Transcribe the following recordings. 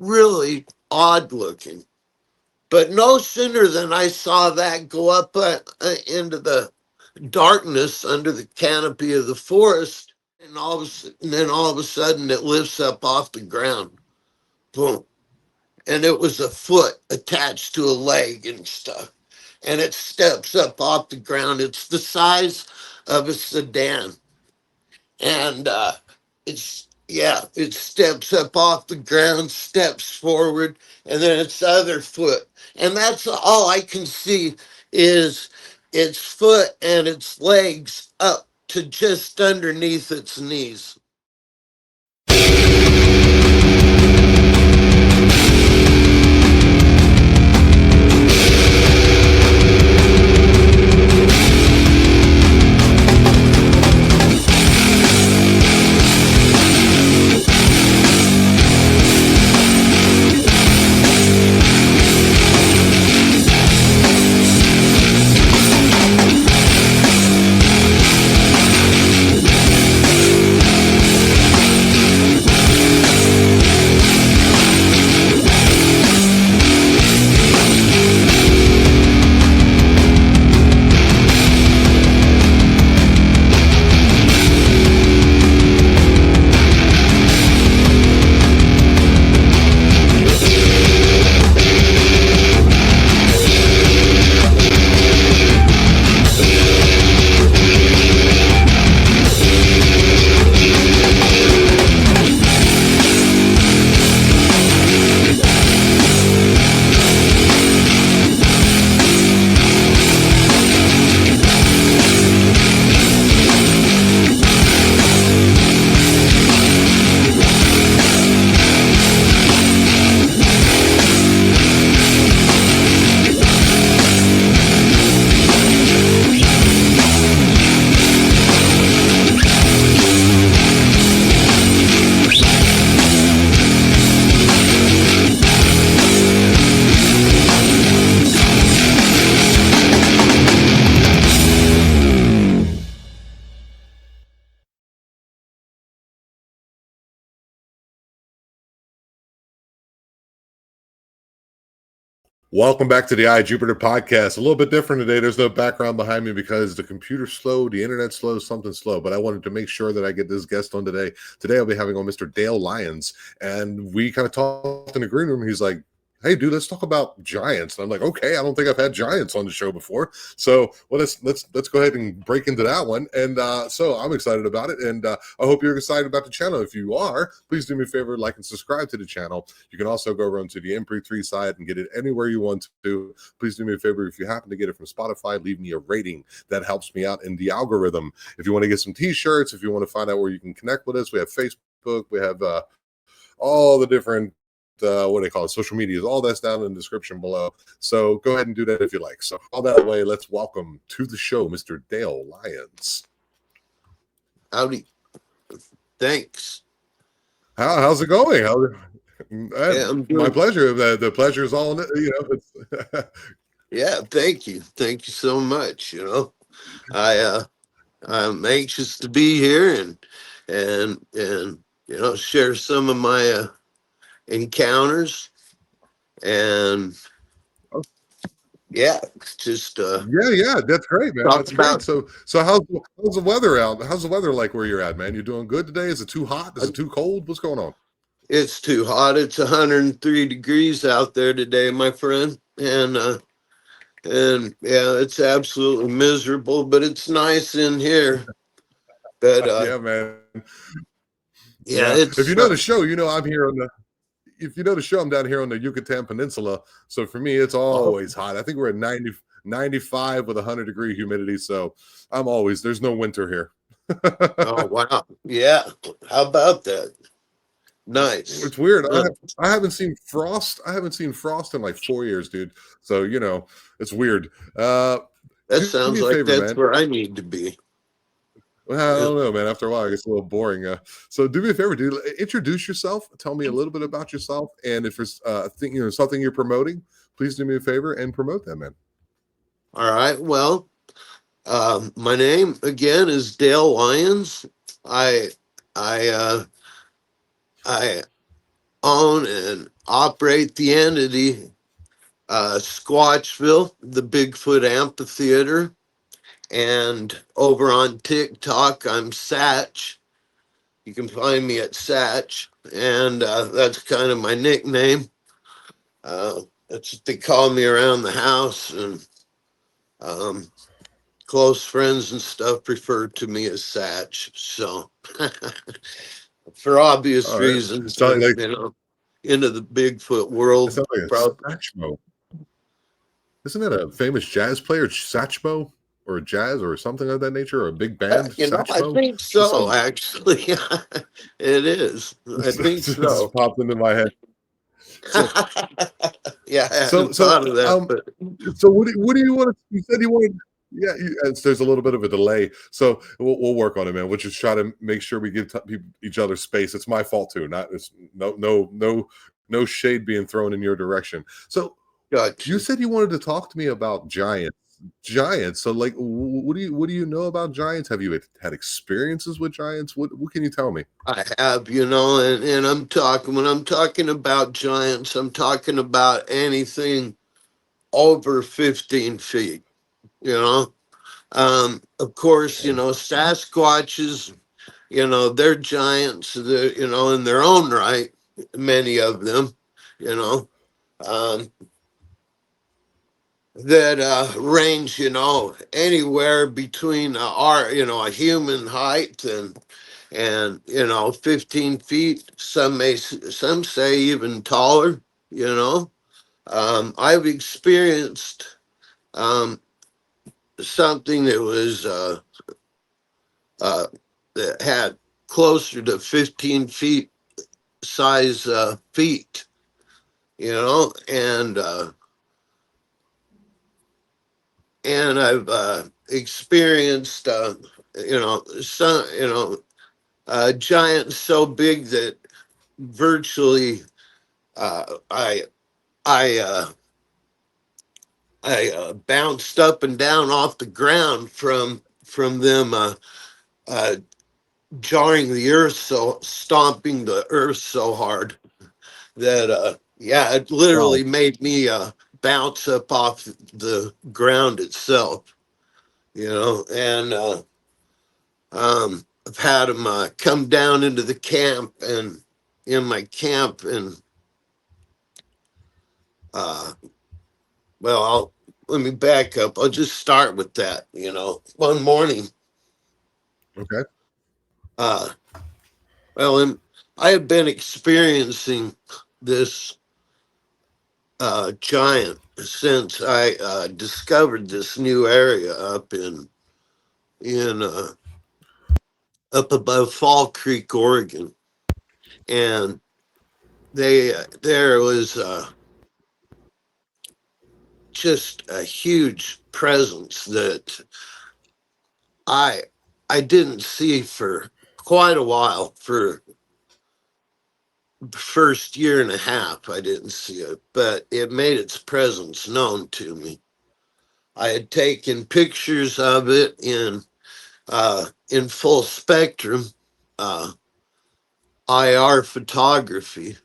really odd looking. But no sooner than I saw that go up into the darkness under the canopy of the forest, and then all of a sudden it lifts up off the ground. Boom. And it was a foot attached to a leg and stuff. And it steps up off the ground. It's the size of a sedan. And it steps up off the ground, steps forward, and then its other foot. And that's all I can see is its foot and its legs up to just underneath its knees. Welcome back to the iJupiter podcast. A little bit different today. There's no background behind me because the computer's slow, the internet's slow, something's slow. But I wanted to make sure that I get this guest on today. Today I'll be having on Mr. Dale Lyons, and we kind of talked in the green room. He's like, "Hey, dude, let's talk about giants." And I'm like, "Okay, I don't think I've had giants on the show before, so well, let's go ahead and break into that one." And so I'm excited about it, and I hope you're excited about the channel. If you are, please do me a favor, like and subscribe to the channel. You can also go around to the MP3 site and get it anywhere you want to. Please do me a favor, if you happen to get it from Spotify, leave me a rating. That helps me out in the algorithm. If you want to get some t-shirts, if you want to find out where you can connect with us, we have Facebook, we have all the different what do they call it, social medias, all that's down in the description below. So go ahead and do that if you like. So all that way, let's welcome to the show Mr. Dale Lyons. Howdy. Thanks. How's it going? My pleasure. The pleasure is all in it. Yeah, thank you. Thank you so much. I'm anxious to be here and share some of my encounters, and just yeah, that's great, man. That's great. So how's the weather out? How's the weather like where you're at, man? You doing good today? Is it too hot? Is it too cold? What's going on? It's too hot. It's 103 degrees out there today, my friend, and yeah, it's absolutely miserable, but it's nice in here. But yeah, man. Yeah, if you know the show, I'm here on the. If you know the show, I'm down here on the Yucatan Peninsula. So for me, it's always hot. I think we're at 95 with 100-degree humidity. So there's no winter here. Oh, wow. Yeah. How about that? Nice. It's weird. I haven't seen frost. I haven't seen frost in like 4 years, dude. So, it's weird. That sounds like that's where I need to be. Well, I don't know, man. After a while, it gets a little boring. So do me a favor, dude. Introduce yourself. Tell me a little bit about yourself. And if there's something you're promoting, please do me a favor and promote that, man. All right. Well, my name again is Dale Lyons. I own and operate the entity, Squatchville, the Bigfoot Amphitheater, and over on TikTok, I'm Satch. You can find me at Satch, and that's kind of my nickname. That's what they call me around the house, and um, close friends and stuff refer to me as Satch. So, for obvious All right. reasons, Sounds like into the Bigfoot it world. sounds like a Probably, Satchmo. Isn't that a famous jazz player, Satchmo, or a jazz or something of that nature, or a big band, I Satchmo? think Just so. some Actually, it is. I think just so. popped into my head. So Yeah, I so hadn't so thought of that, um but so what do you want to? You said you wanted. Yeah, there's a little bit of a delay, so we'll work on it, man. We'll just try to make sure we give each other space. It's my fault too. Not it's no shade being thrown in your direction. So you gotcha. said you wanted to talk to me about giants. Giants. So like, what do you know about giants? Have you had experiences with giants? What can you tell me? I have, and I'm talking when I'm talking about giants, I'm talking about anything over 15 feet. You know, of course, Okay. Sasquatches. They're giants. In their own right, many of them. You know, um, that range, anywhere between a human height and 15 feet. Some say even taller. I've experienced um, something that was uh, that had closer to 15 feet size feet. And I've experienced some giants so big that virtually uh, I I bounced up and down off the ground from them uh, jarring the earth, so stomping the earth so hard that yeah, it Wow. literally made me bounce up off the ground itself. And I've had them come down into the camp and in my camp, and uh, well, let me back up. I'll just start with that. One morning, Okay. uh, well, I had been experiencing this giant since I discovered this new area in up above Fall Creek, Oregon, and there was just a huge presence that I I didn't see for quite a while. For the first year and a half, I didn't see it, but it made its presence known to me. I had taken pictures of it in full spectrum uh, IR photography.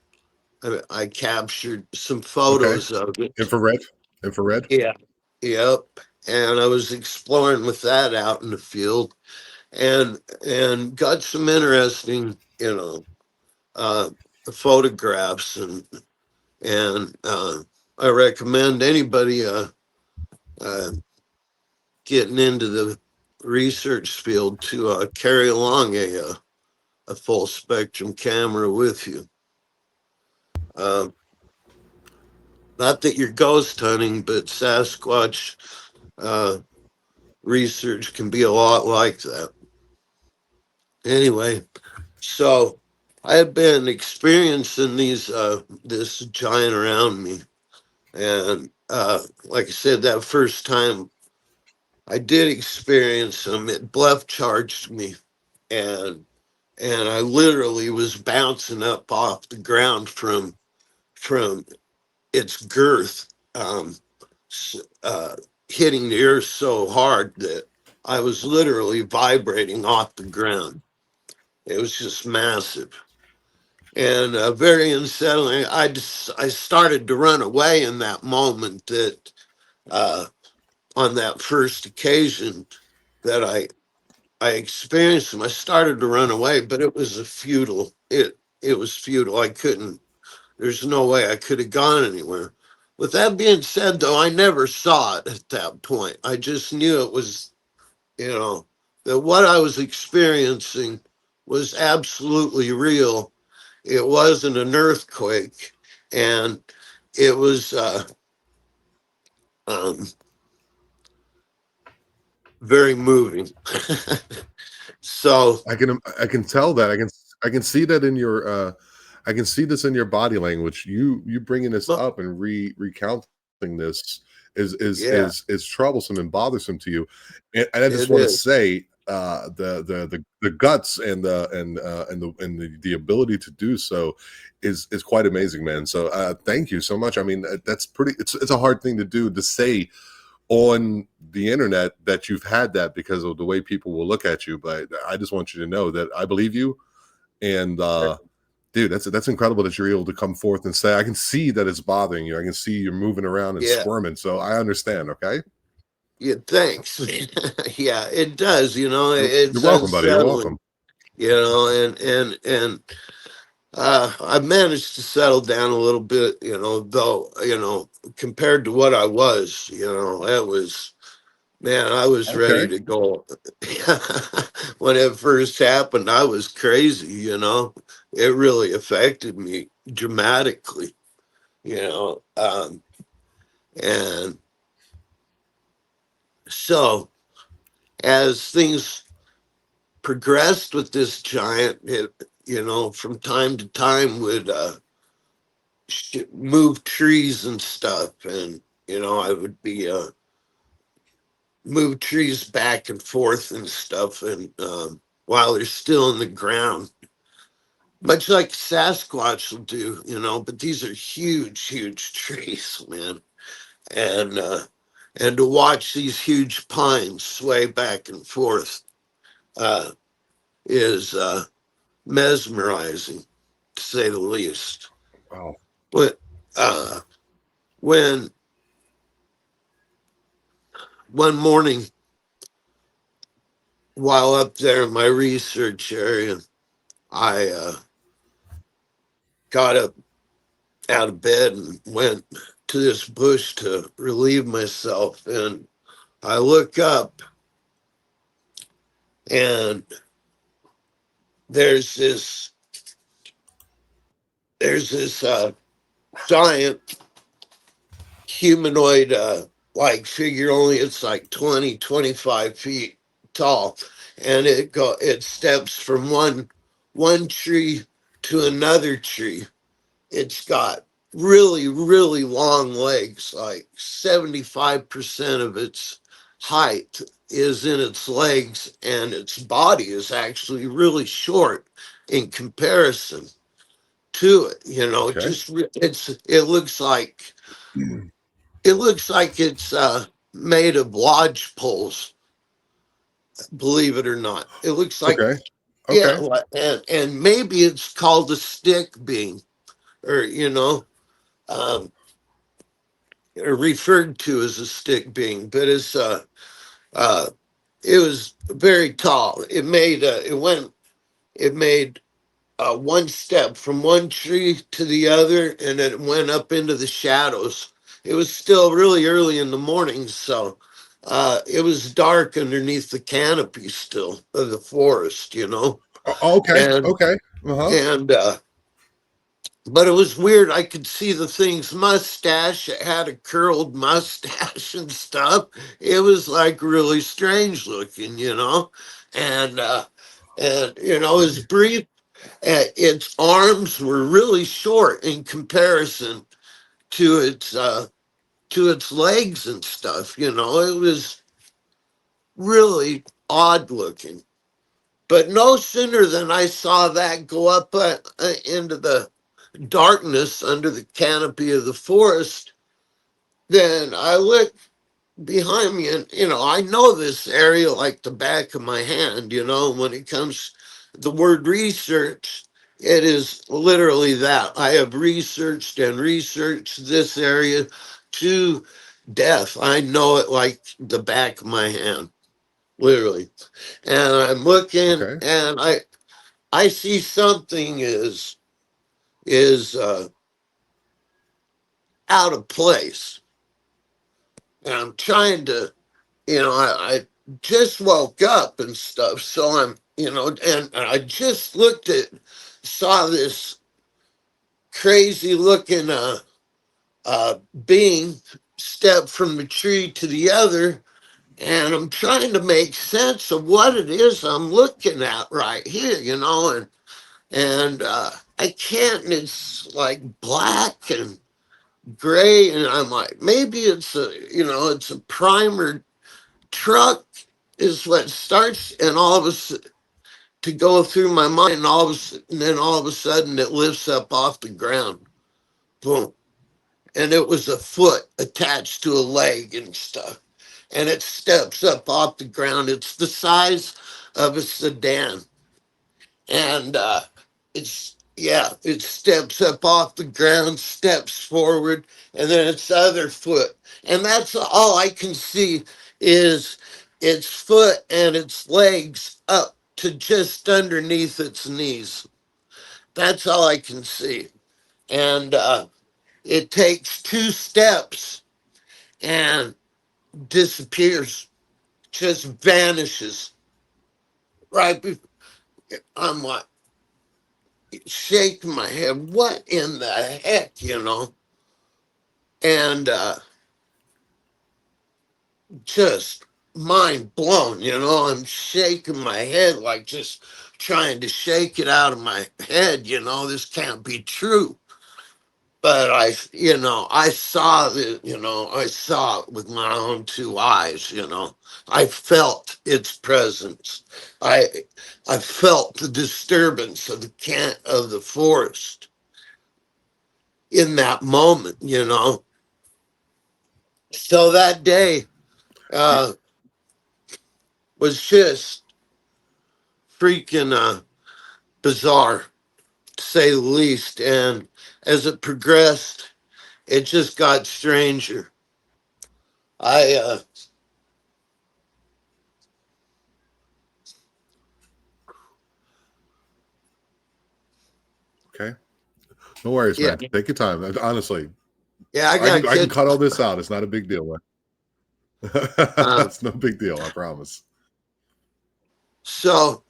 I captured some Okay. photos of it. Infrared. Infrared. Yeah. Yep. And I was exploring with that out in the field, and got some interesting, uh, photographs, and I recommend anybody uh, getting into the research field to carry along a full spectrum camera with you. Uh, Not that you're ghost hunting, but Sasquatch uh, research can be a lot like that. Anyway, so I had been experiencing this giant around me, and like I said, that first time I did experience them, it bluff charged me, and I literally was bouncing up off the ground from its girth, uh, hitting the earth so hard that I was literally vibrating off the ground. It was just massive. and very unsettling. I started to run away in that moment that uh, on that first occasion that I experienced them. I started to run away, but it was a futile. It was futile. I couldn't. There's no way I could have gone anywhere. With that being said, though, I never saw it at that point. I just knew it was, you know, that what I was experiencing was absolutely real. It wasn't an earthquake, and it was um, very moving. So, I can tell that I can see that in your I can see this in your body language. You bringing this but up and recounting this yeah, is troublesome and bothersome to you. And I just it want to is. say the guts and the ability to do so is quite amazing, man. So thank you so much. I mean, that's pretty. It's a hard thing to do, to say on the internet that you've had that, because of the way people will look at you. But I just want you to know that I believe you. And dude, that's incredible that you're able to come forth and say, I can see that it's bothering you. I can see you're moving around and Yeah, squirming. So I understand. Okay. yeah. Thanks. Yeah, it does. You're It's welcome, buddy. You're unsettling. welcome. And I've managed to settle down a little bit. Though compared to what I was, it was. Man, I was ready Okay. to go. When it first happened, I was crazy. It really affected me dramatically, you know. And so as things progressed with this giant, from time to time would move trees and stuff. And, I would be move trees back and forth and stuff. And while they're still in the ground, much like Sasquatch will do, but these are huge, huge trees, man. And to watch these huge pines sway back and forth uh, is mesmerizing, to say the least. Wow. But uh, when one morning, while up there in my research area, I got up out of bed and went to this bush to relieve myself. And I look up, and there's this giant humanoid like figure. Only it's like 20, 25 feet tall, and it steps from one tree to another tree. It's got really, really long legs. Like 75% of its height is in its legs, and its body is actually really short in comparison to it. Okay. It looks like it's made of lodge poles, believe it or not. It looks like, Okay. yeah, Okay. and maybe it's called a stick beam, or um, referred to as a stick beam, but uh, it was very tall. It made one step from one tree to the other, and it went up into the shadows. It was still really early in the morning, so it was dark underneath the canopy still of the forest, Okay. and Okay. Uh-huh. and but it was weird. I could see the thing's mustache. It had a curled mustache and stuff. It was like really strange looking, and it was brief. Its arms were really short in comparison to its legs and stuff. It was really odd looking. But no sooner than I saw that go up into the darkness under the canopy of the forest, then I looked behind me, and I know this area like the back of my hand. When it comes the word research, It is literally that. I have researched and researched this area to death. I know it like the back of my hand, literally. And I'm looking, Okay. and I see something is out of place, and I'm trying to, I just woke up and stuff, so I'm, and I just saw this crazy looking being step from the tree to the other, and I'm trying to make sense of what it is I'm looking at right here, and I can't. And it's like black and gray, and I'm like, maybe it's a primer truck is what starts, and all of a sudden to go through my mind, and then all of a sudden it lifts up off the ground, boom, and it was a foot attached to a leg and stuff, and it steps up off the ground. It's the size of a sedan, and it steps up off the ground, steps forward, and then its other foot, and that's all I can see is its foot and its legs up to just underneath its knees. That's all I can see, and it takes two steps and disappears, just vanishes. Right, I'm like shaking my head. What in the heck, And just mind blown. I'm shaking my head, like just trying to shake it out of my head. This can't be true. But I saw I saw it with my own two eyes. I felt its presence. I I felt the disturbance of the forest in that moment. So that day uh, was just freaking bizarre, to say the least. And as it progressed, it just got stranger. I Okay. No worries, Yeah, man. Take your time. Honestly, yeah, I I got can I can kicked. cut all this out. It's not a big deal. Uh, It's no big deal. I promise. so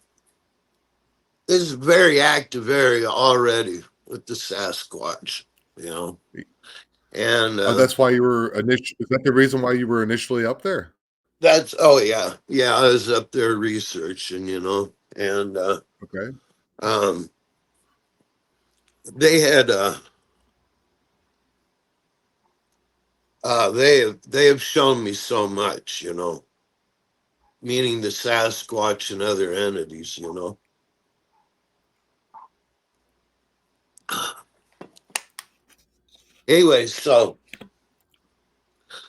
this is a very active area already with the Sasquatch, you know, and Oh, that's why you were initially. Is that the reason why you were initially up there? oh yeah, yeah. I was up there researching, and Okay. um, they had they have shown me so much, meaning the Sasquatch and other entities, Anyway,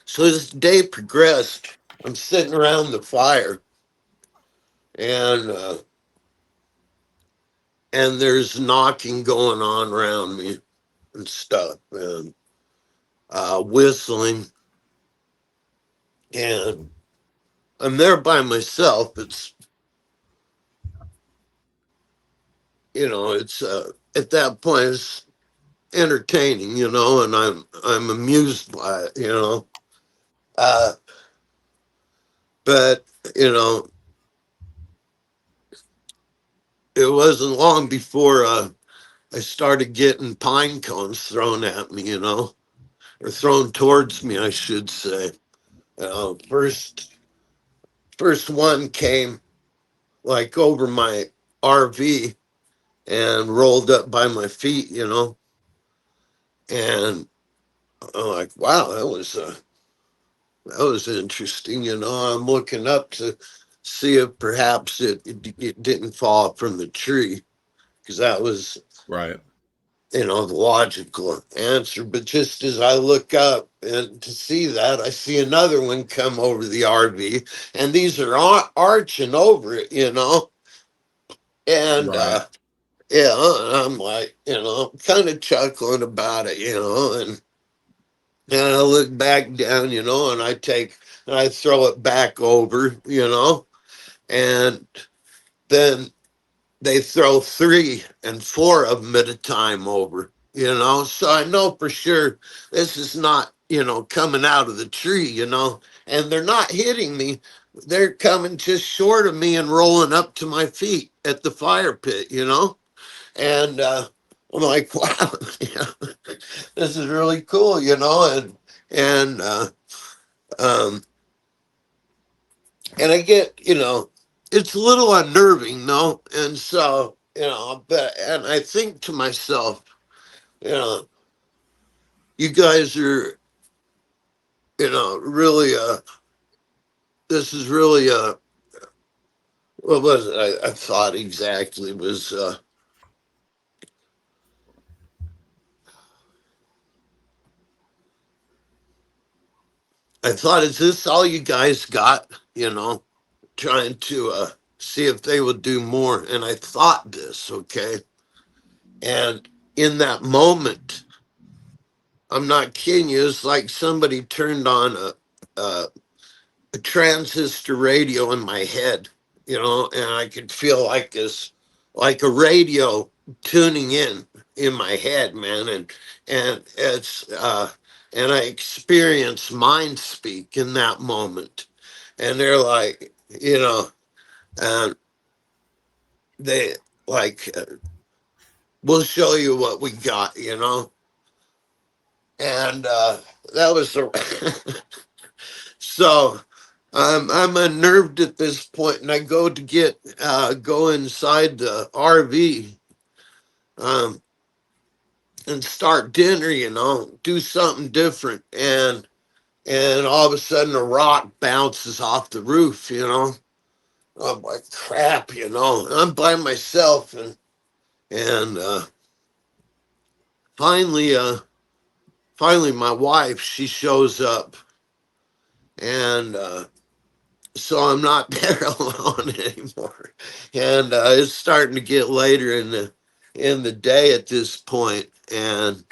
so this day progressed. I'm sitting around the fire, and there's knocking going on around me and stuff, and whistling, and I'm there by myself. It's at that point it's entertaining, and I'm amused by it, Uh, but you know, it wasn't long before I started getting pine cones thrown at me, or thrown towards me, I should say. First one came like over my RV and rolled up by my feet, and I'm like, wow, that was interesting, I'm looking up to see if perhaps it didn't fall from the tree, because that was Right. the logical answer. But just as I look up and to see that, I see another one come over the RV, and these are arching over it, and Right. Yeah, I'm like, kind of chuckling about it, and I look back down, and I throw it back over, and then they throw 3 and 4 of them at a time over, So I know for sure this is not, coming out of the tree, and they're not hitting me. They're coming just short of me and rolling up to my feet at the fire pit, And I'm like, wow, this is really cool, and um, and I get, it's a little unnerving, no, and so but and I think to myself, you know, you guys are, really, this is really, what was it? I thought exactly was, I thought, is this all you guys got? Trying to see if they would do more. And I thought this, okay? And in that moment, I'm not kidding you, it's like somebody turned on a transistor radio in my head, and I could feel like this, like a radio tuning in my head, man. And and I experienced mind speak in that moment. And they're like, and they like, we'll show you what we got, and that was the so I'm unnerved at this point, and I go to go inside the RV, um, and start dinner, do something different, and all of a sudden a rock bounces off the roof, I'm like, crap, I'm by myself, and finally, finally my wife, she shows up, and so I'm not there alone anymore. And it's starting to get later in the day at this point, and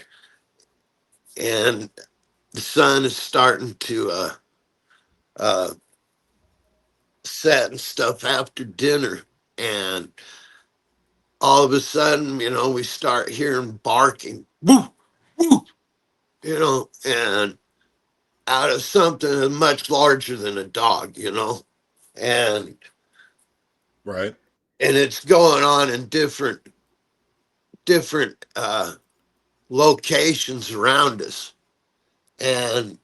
the sun is starting to uh, set and stuff after dinner, and all of a sudden, we start hearing barking, woo, woo, and out of something much larger than a dog, and Right. and it's going on in different locations around us. And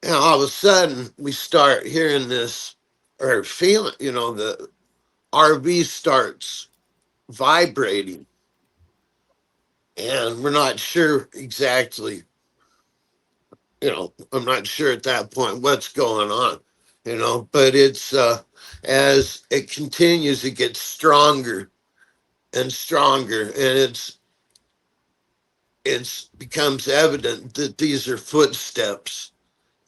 all of a sudden, we start hearing this or feeling, the RV starts vibrating. And we're not sure exactly, I'm not sure at that point what's going on, but it's, as it continues, it gets stronger and stronger. And it's becomes evident that these are footsteps,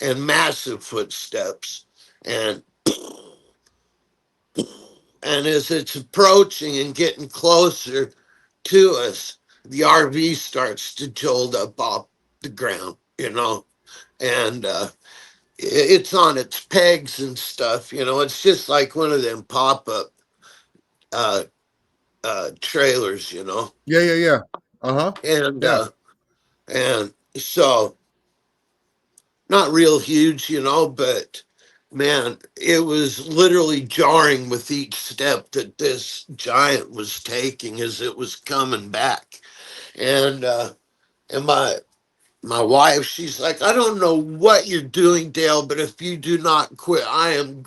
and massive footsteps, and as it's approaching and getting closer to us, the RV starts to jolt up off the ground, and it's on its pegs and stuff, it's just like one of them pop-up uh trailers, Yeah, yeah, yeah. Uh-huh. and Yeah. and so not real huge, but man, it was literally jarring with each step that this giant was taking as it was coming back. And and my wife, she's like, I don't know what you're doing, Dale, but if you do not quit, I am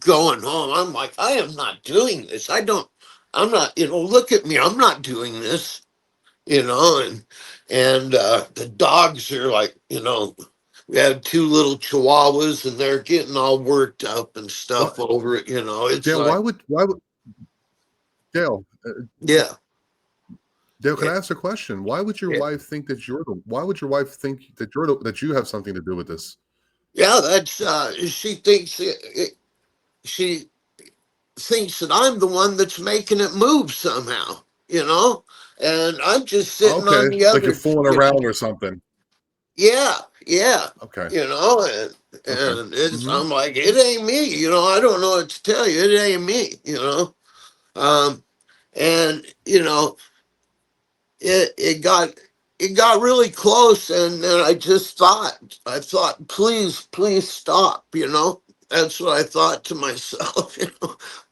going home. I'm like, I am not doing this. I'm not, look at me, I'm not doing this, and the dogs are like, we have 2 little chihuahuas, and they're getting all worked up and stuff What, over it, it's Dale? like, Why would Dale? yeah, Dale, can yeah, I ask a question? Why would your yeah, wife think that you're the? Why would your wife think that that you have something to do with this? yeah, that's she thinks she thinks that I'm the one that's making it move somehow, and I'm just sitting Okay, on the like you're other, fooling around or something. yeah, yeah, Okay, and okay. it's Hmm. I'm like, it ain't me, I don't know what to tell you, it ain't me. Um, and it got really close, and then I thought, please stop, that's what I thought to myself,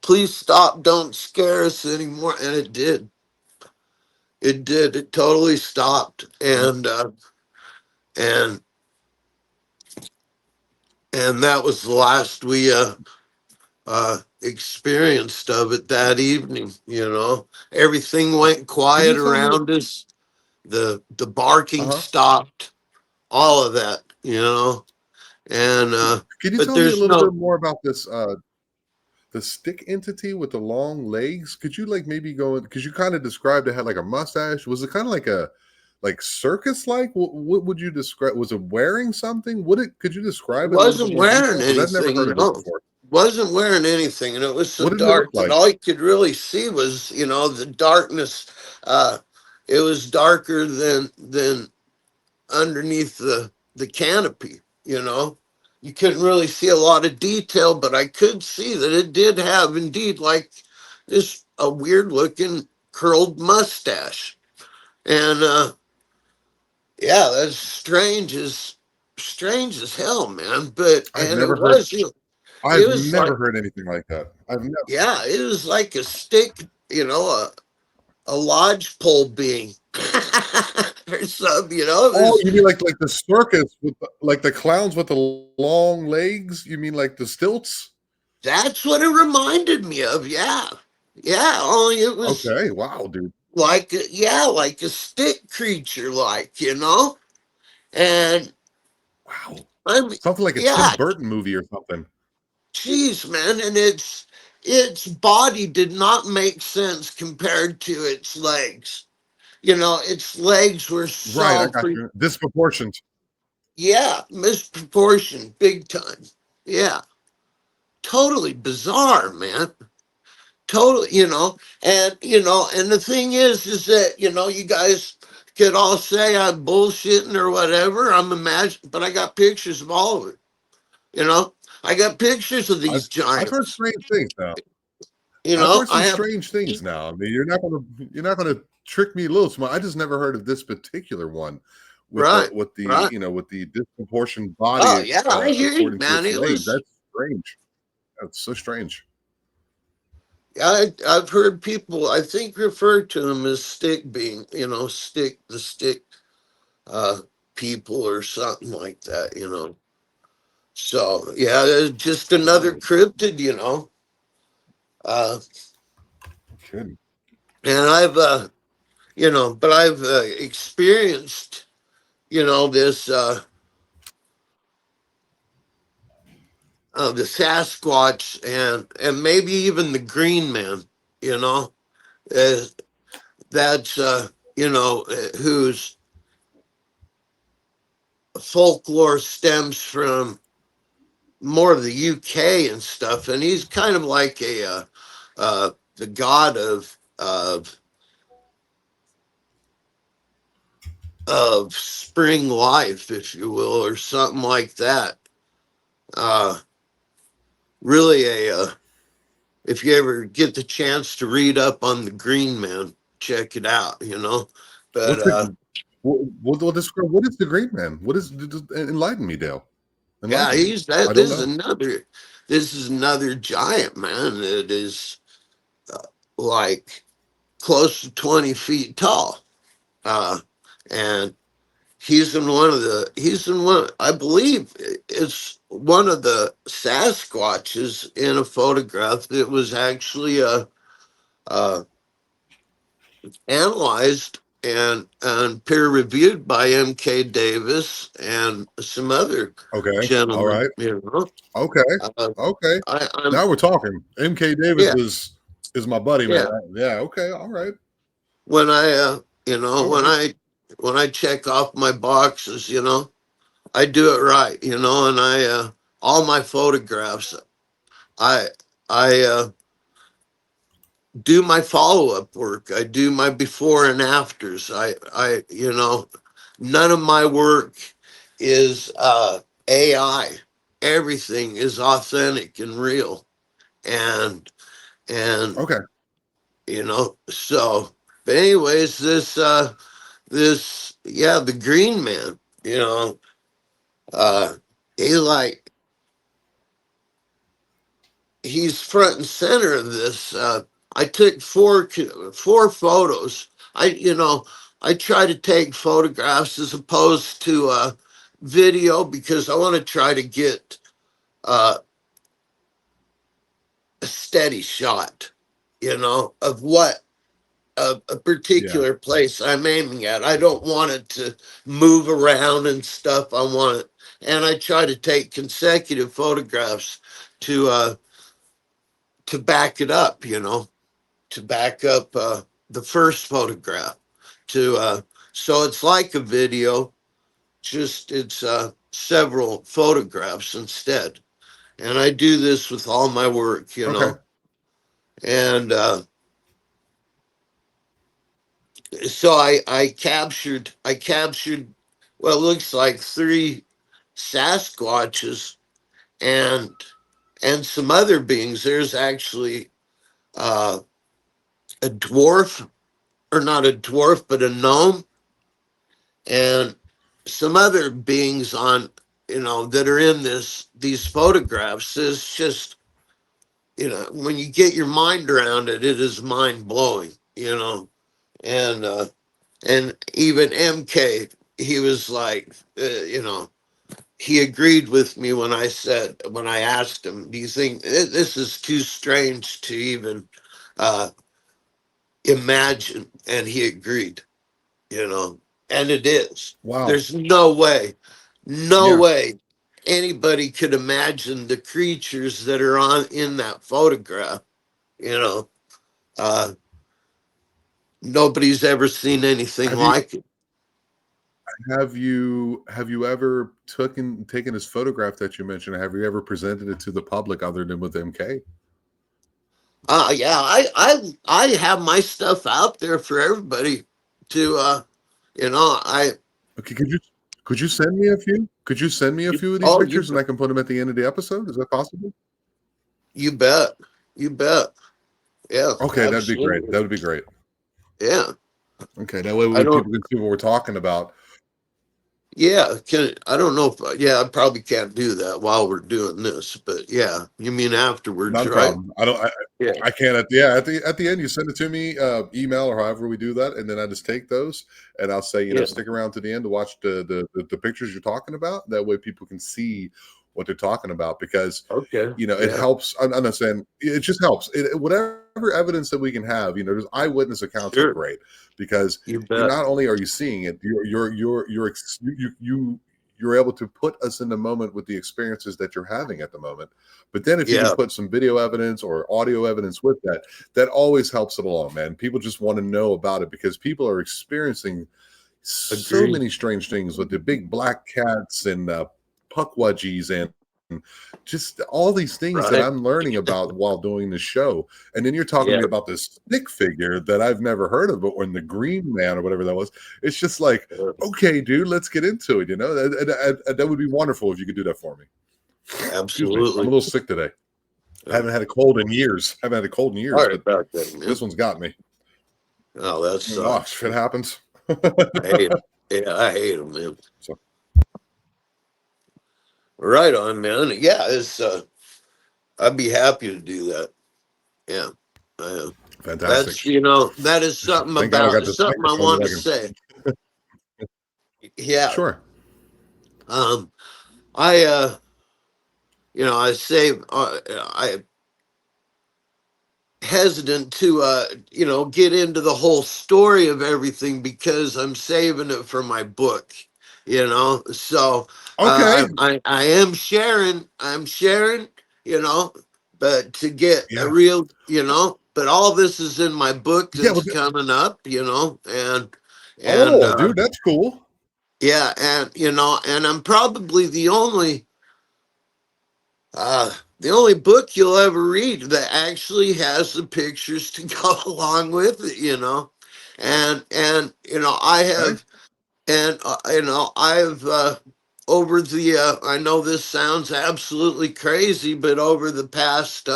please stop, don't scare us anymore, and it totally stopped, and that was the last we experienced of it that evening. Everything went Could you quiet tell me? around us, the Uh barking huh. stopped, all of that, and Can you but tell me a there's little bit no more about this? The stick entity with the long legs. Could you like maybe go? Because you kind of described it had like a mustache. Was it kind of like a like circus like? What would you describe? Was it wearing something? Would it? Could you describe it in a little bit wasn't more wearing detail? Because I've never anything, heard of this no, before. wasn't wearing anything, and it was so What did it look dark that like? all you could really see was, the darkness. uh it was darker than underneath the canopy. You couldn't really see a lot of detail, but I could see that it did have indeed like this a weird looking curled mustache. And yeah, that's strange as hell, man. but I've and it never heard. was it I've was like, never heard anything like that. I've never. yeah, it was like a stick, a lodge pole being or something, Oh, you mean like the circus with like the clowns with the long legs? You mean like the stilts? That's what it reminded me of. Yeah. Yeah. Only it was Okay, wow, dude. like a stick creature, And Wow. I'm, Something like a Tim yeah, Burton movie or something. geez, man. And its body did not make sense compared to its legs. Its legs were Right, I so, got you. Disproportioned. yeah, misproportioned, big time. Yeah. Totally bizarre, man. Totally, and the thing is that, you guys could all say I'm bullshitting or whatever, I'm imagining, but I got pictures of all of it. you know I got pictures of I've these I've heard giants. strange things now. I've heard some I have. strange things now. I mean, you're not gonna trick me a little smart. I just never heard of this particular one with the Right, with the right. with the disproportioned Oh body yeah, I hear you, according to man. its It legs. was. That's strange. That's so strange. I've heard people, I think, refer to them as stick being, the stick uh people or something like that. So yeah, there's just another Wow. cryptid. Uh, Kidding. and but I've experienced, this the Sasquatch, and maybe even the Green Man. You know, uh, that's whose folklore stems from more of the UK and stuff, and he's kind of like the god of spring life, if you will, or something like that. Uh, really if you ever get the chance to read up on the Green Man, check it out. But What's the we'll describe what is the Green Man? What is enlighten me, Dale? yeah, Enlighten me. he's that. I don't This is know. another. This is another giant, man. It is uh, like close to 20 feet tall, and he's in one, I believe it's one of the Sasquatches in a photograph that was actually uh, analyzed and peer reviewed by M.K. Davis and some other Okay. All gentlemen. right. Okay. Uh, Okay. I'm Now we're talking. MK Davis Yeah, is my buddy, man. yeah. Yeah. Okay. All right. When I you know All right. when I check off my boxes, I do it right, and I all my photographs, I I do my follow-up work. I do my before and afters. None of my work is AI. Everything is authentic and real. And and Okay. so but anyways, the green man, uh he like he's front and center of this. I took four photos. I try to take photographs as opposed to video because I want to try to get uh, a steady shot, of what a Yeah. particular place I'm aiming at. I don't want it to move around and stuff. I want it, and I try to take consecutive photographs to uh, to back it up. To back up the first photograph. To So it's like a video, just it's several photographs instead. And I do this with all my work, Okay. and so I captured what looks like three Sasquatches and some other beings. There's actually uh, a dwarf, or not a dwarf, but a gnome, and some other beings on that are in these photographs. Is just, when you get your mind around it, it is mind blowing. And even MK, he was like, he agreed with me when I asked him, do you think this is too strange to even uh, imagine? And he agreed, and it is. Wow. There's no Yeah. way anybody could imagine the creatures that are on in that photograph. You know, uh, Nobody's ever seen anything Have you like it. have you ever taken this photograph that you mentioned? Have you ever presented it to the public other than with MK? Yeah, I have my stuff out there for everybody to. I Okay, could you send me a few? Could you send me a few of these oh pictures and I can put them at the end of the episode? Is that possible? you bet, you bet. Yeah, Okay, that'd be great. absolutely. That would be great. Yeah, Okay, that way I don't. people can see what we're talking about. Yeah, I don't know if, yeah, I probably can't do that while we're doing this, but yeah, you mean afterwards, Not a right? problem. I don't. Yeah, I can't. At the end, you send it to me, email or however we do that, and then I just take those and I'll say, yeah. stick around to the end to watch the pictures you're talking about. That way, people can see what they're talking about because Okay. it Yeah, helps. I'm not saying it just helps. Whatever evidence that we can have, there's eyewitness accounts are sure. great because You you bet. not only are you seeing it, you're able to put us in the moment with the experiences that you're having at the moment. But then if you can Yeah, put some video evidence or audio evidence with that, that always helps it along, man. People just want to know about it because people are experiencing so agree. many strange things with the big black cats and puckwudgies and just all these things that Right. I'm learning about while doing the show. And then you're talking to Yeah. me about this stick figure that I've never heard of, but when the Green Man or whatever that was, it's just like, okay, dude, let's get into it. That would be wonderful if you could do that for me. Excuse me, I'm a Absolutely. little sick today. I haven't had a cold in years. I haven't had a cold in years, Sorry but about that, man. this one's got me. Oh, that Oh, sucks. it happens. I hate it. Yeah, I hate them, man. So Right on, man. Yeah, I'd be happy to do that. Yeah. I, fantastic. that is something Thank God I got about this something I microphone that wanted I to can. say. Yeah. Sure. Um, I I say I hesitant to get into the whole story of everything because I'm saving it for my book, so Okay. I am sharing, you know but to get a Yeah. real, but all this is in my book Yeah. that's coming up, and Oh, dude, that's cool. yeah, and I'm probably the only the only book you'll ever read that actually has the pictures to go along with it, and I Okay. have, and I've over the I know this sounds absolutely crazy, but over the past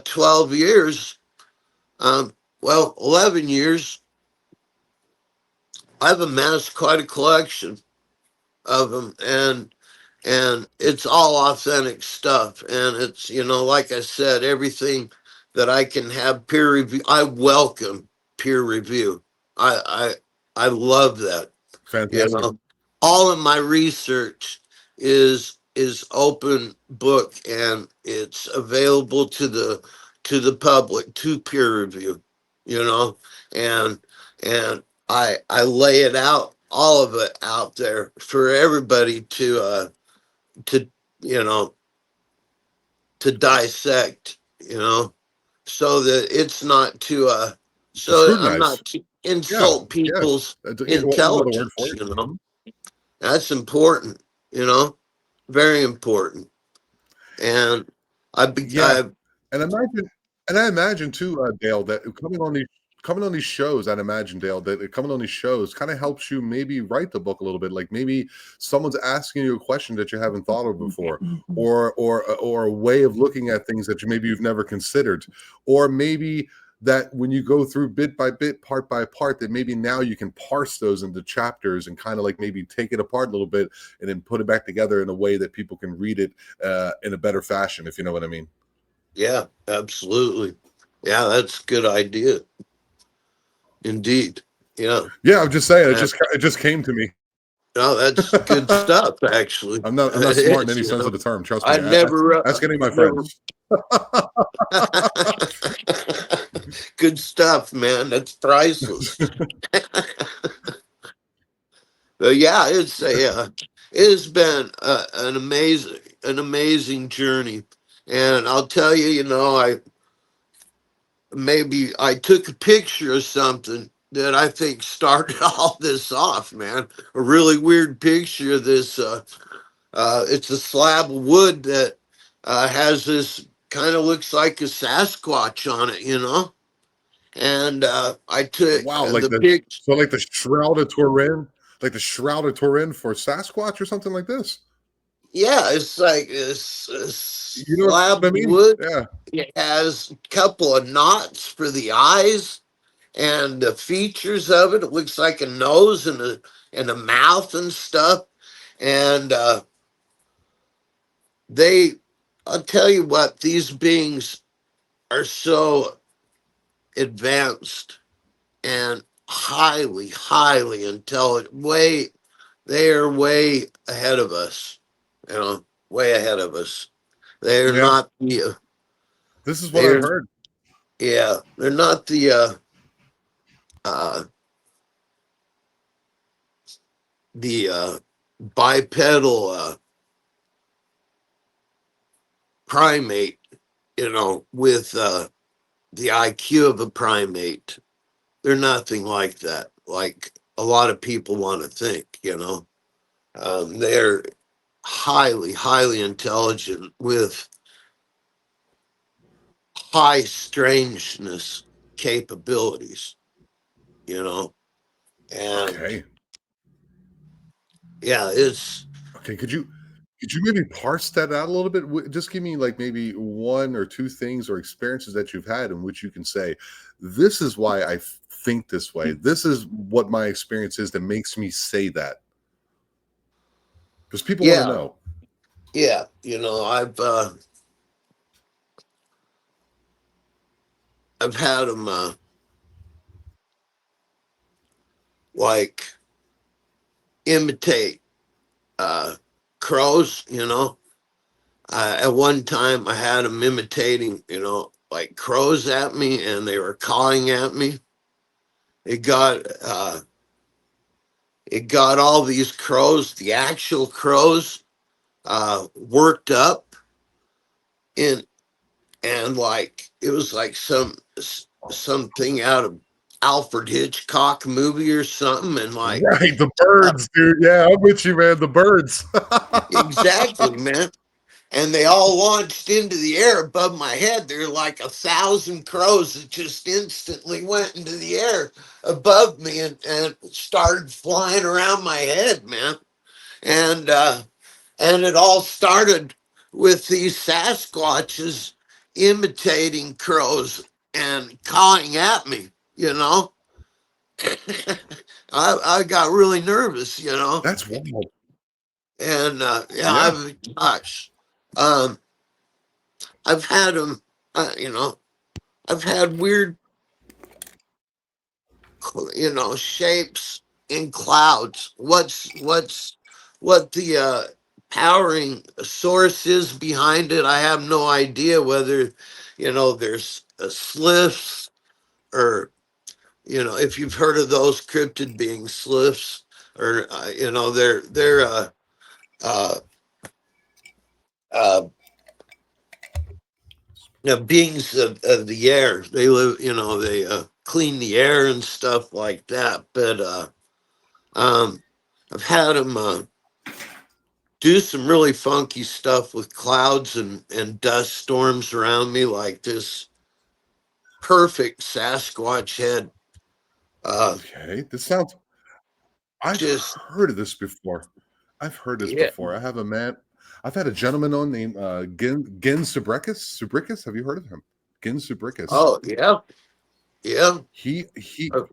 12 years, well, 11 years, I've amassed quite a collection of them, and it's all authentic stuff, and it's, like I said, everything that I can have peer review. I welcome peer review. I love that. you Fantastic. know all of my research is open book, and it's available to the public, to peer review, you know and and I lay it out, all of it out there for everybody to you know to dissect, so that it's not to To so I'm scrutinize. not to Yeah. insult Yeah. people's Another word for intelligence. it. That's important, very important. And Yeah. I And imagine, and I imagine too, Dale, that coming on these shows, I'd imagine, Dale, that coming on these shows kind of helps you maybe write the book a little bit. Like maybe someone's asking you a question that you haven't thought of before, or a way of looking at things that you've never considered, or maybe that when you go through bit by bit, part by part, that maybe now you can parse those into chapters and kind of like maybe take it apart a little bit and then put it back together in a way that people can read it in a better fashion, if you know what I mean. Yeah, absolutely. Yeah, that's a good idea. Indeed. Yeah. Yeah, I'm just saying. Uh, It just came to me. no, that's good stuff, actually. I'm not smart in It any is, sense of the term. Trust I me. never Ask any of my never friends. good stuff, man. That's priceless. But yeah, it has been an amazing journey, and I'll tell you, I took a picture of something that I think started all this off, man. A really weird picture of this. It's a slab of wood that has this kind of looks like a Sasquatch on it, And I took Wow, the picture. like the shroud of Turin, like the shroud of Turin for Sasquatch or something like this. Yeah, it's like a You know slab what I of mean? wood. Yeah. It has a couple of knots for the eyes, and the features of it. It looks like a nose and a mouth and stuff. And they, I'll tell you what, these beings are so advanced and highly, highly intelligent. They are way ahead of us. Way ahead of us. They are Yeah. not the. This is what I've They're heard. Yeah. They're not uh, the bipedal primate. With the IQ of a primate. They're nothing like that. Like a lot of people want to think. They're highly, highly intelligent with high strangeness capabilities, you know, and Okay. yeah, it's Okay. Could you maybe parse that out a little bit? Just give me like maybe one or two things or experiences that you've had in which you can say, this is why I think this way. This is what my experience is that makes me say that. Because people want to yeah, know. yeah. I've had them like imitate uh, crows. At one time I had them imitating, like crows at me, and they were cawing at me. It got it got all these crows, the actual crows, worked up in, and like it was like something out of Alfred Hitchcock movie or something, and like Right, the uh, birds, dude. Yeah, I'm with you, man. The birds. exactly, man. and they all launched into the air above my head. There were like 1,000 crows that just instantly went into the air above me and started flying around my head, man. And and it all started with these Sasquatches imitating crows and cawing at me, you know. I got really nervous, you know, That's wild. and yeah, Yeah. gosh, um, I've had them, you know, I've had weird, you know, shapes in clouds. What the powering source is behind it? I have no idea whether, you know, there's sliffs or, you know, if you've heard of those cryptid beings, sliffs, or you know, they're uh, uh, you know, beings of the air. They live, you know, they clean the air and stuff like that. But um, I've had them do some really funky stuff with clouds and dust storms around me, like this perfect Sasquatch head. Uh, Okay. This sounds. I've just heard of this before. I've heard this yeah. before. I have a man. I've had a gentleman on named Gin Subricus. Subricus. Have you heard of him? Gin Subricus. Oh yeah, yeah. He Uh,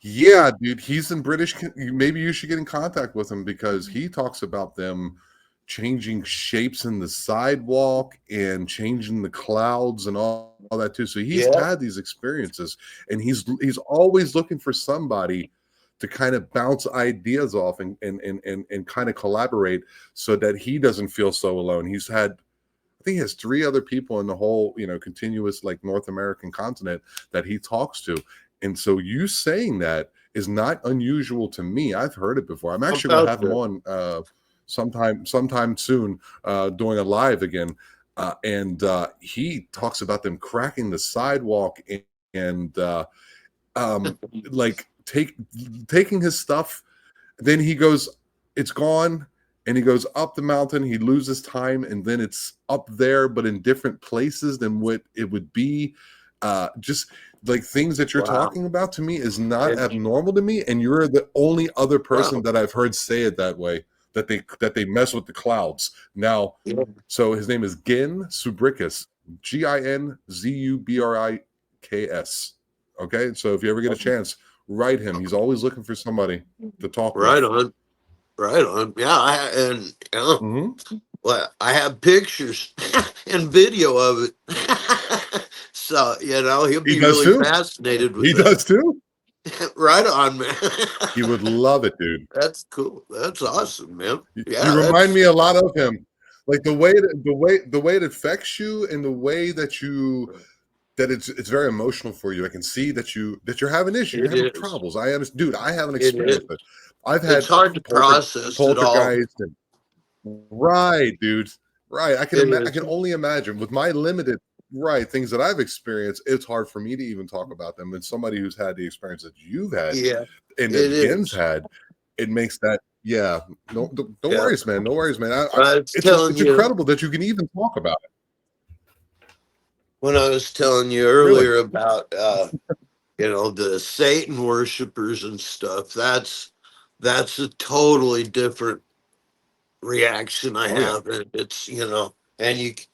Yeah, dude, he's in British. Maybe you should get in contact with him because he talks about them changing shapes in the sidewalk and changing the clouds and all that too. So he's yeah. had these experiences, and he's always looking for somebody to kind of bounce ideas off and kind of collaborate so that he doesn't feel so alone. He's had, I think he has 3 other people in the whole, continuous like North American continent that he talks to. And so you saying that is not unusual to me. I've heard it before. I'm actually going to About have him the on sometime soon, doing a live again. And he talks about them cracking the sidewalk and um, like taking his stuff. Then he goes, it's gone, and he goes up the mountain. He loses time, and then it's up there, but in different places than what it would be. Just like things that you're wow. talking about to me is not It, abnormal to me, and you're the only other person wow. that I've heard say it that way. That they mess with the clouds now. Yeah. So his name is Gin Subricus, Ginzubriks. Okay, so if you ever get a chance, write him. He's always looking for somebody to talk Right with. on. Right on. Yeah, and Mm-hmm. well, I have pictures and video of it. So, you know, he'll He be does really too. fascinated with He that. does too. Right on, man. He would love it, dude. That's cool. That's awesome, man. You Yeah, remind that's me a lot of him. Like the way it affects you and the way that it's very emotional for you. I can see that you're having issues, you're it having is. troubles. I am, dude. I haven't It is. experienced it. I've It's had hard to process it all. poltergeist and right, dude. Right. It I is. can only imagine with my limited right things that I've experienced. It's hard for me to even talk about them. And somebody who's had the experience that you've had Yeah, and it that Gen's is. had, it makes that yeah. No, don't Yeah. worries, man. No worries, man. I was telling It's you incredible that you can even talk about it. when I was telling you Really. earlier about you know, the Satan worshipers and stuff. That's a totally different reaction I Oh yeah. have, and it's, you know, and it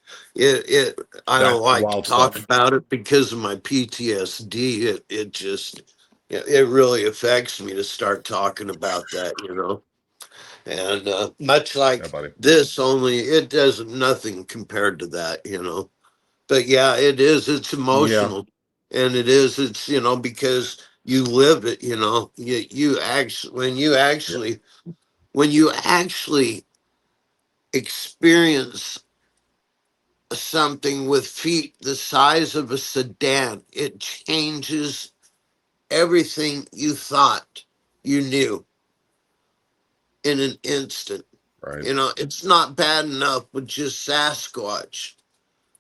I don't That's like to wild talk stuff. about it because of my PTSD. It just it really affects me to start talking about that, you know. And much Yeah, like buddy. this, only it does nothing compared to that, you know. But yeah, it is. It's Yeah. emotional, and it is. It's, you know, because you live it. You know, you actually Yeah. when you actually experience something with feet the size of a sedan, it changes everything you thought you knew in an instant. Right. You know, it's not bad enough with just Sasquatch,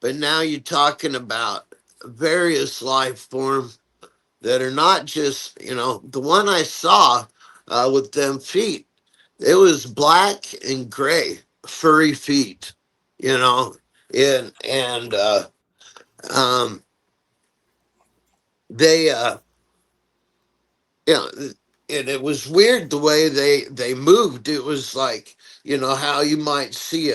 but now you're talking about various life forms that are not just, you know, the one I saw with them feet, it was black and gray, furry feet. you know, and um, they yeah, and it was weird the way they moved. It was like, you know, how you might see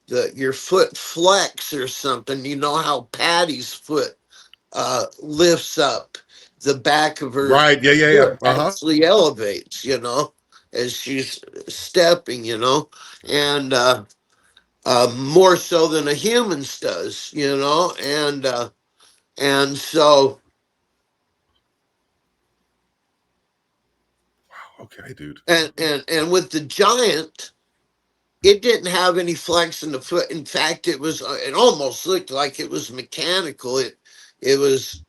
your foot flex or something. You know how Patty's foot lifts up, the back of her Right. Yeah. Yeah. Yeah. foot Uh-huh. actually elevates, you know, as she's stepping, you know, and more so than a human's does, you know, and so Okay, dude. and with the giant, it didn't have any flex in the foot. In fact, it almost looked like it was mechanical. It was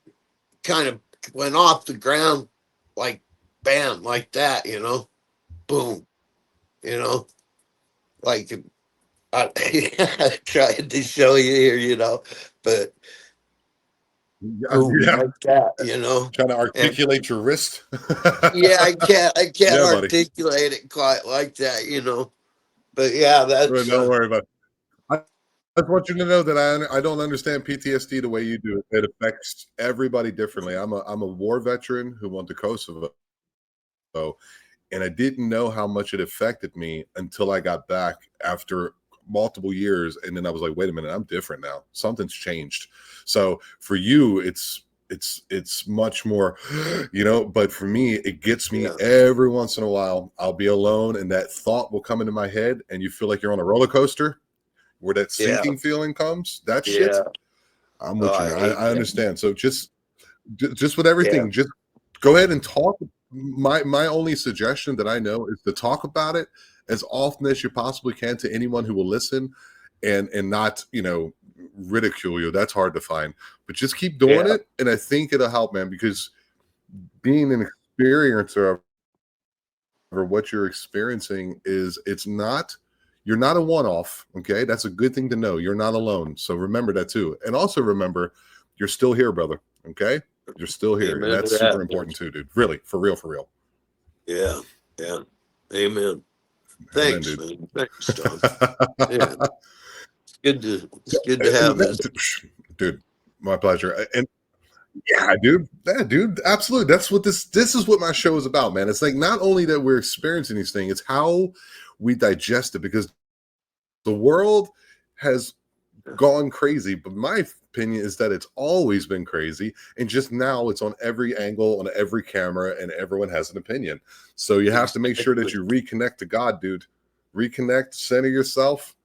kind of went off the ground like bam, like that, you know, boom, you know, like I, I tried to show you here, you know, but Yeah. boom, Yeah. like that, you know, Trying to and articulate your wrist. yeah, I can't Yeah, buddy. articulate it quite like that, you know, but yeah, Well, that's don't worry about it. I just want you to know that I don't understand PTSD the way you do. It affects everybody differently. I'm a war veteran who went to Kosovo, and I didn't know how much it affected me until I got back after multiple years, and then I was like, wait a minute, I'm different now. Something's changed. So for you, it's much more, but for me, it gets me yeah, every once in a while. I'll be alone, and that thought will come into my head, and you feel like you're on a roller coaster where that yeah, sinking feeling comes. That shit, yeah. I'm Oh, with you, I man. hate I that. understand. So just with Yeah, everything, just go ahead and talk. My only suggestion that I know is to talk about it as often as you possibly can to anyone who will listen, and not ridicule you. That's hard to find, but just keep doing yeah, it, and I think it'll help, man. Because being an experiencer of what you're experiencing is it's not you're not a one-off. Okay, that's a good thing to know. You're not alone, so remember that too, and also remember you're still here, brother. Okay, you're still here, and amen to that's super that, man. important too, dude. Really, for real, for real. Yeah, yeah, amen. Amen, Thanks, dude. man. Thanks, Tom. Yeah, it's good to And have this. dude, my pleasure. And yeah, dude, absolutely. That's what this is what my show is about, man. It's like not only that we're experiencing these things, it's how we digest it, because the world has gone crazy, but my opinion is that it's always been crazy, and just now it's on every angle, on every camera, and everyone has an opinion. So you have to make sure that Exactly. you reconnect to God, dude. Reconnect, center yourself,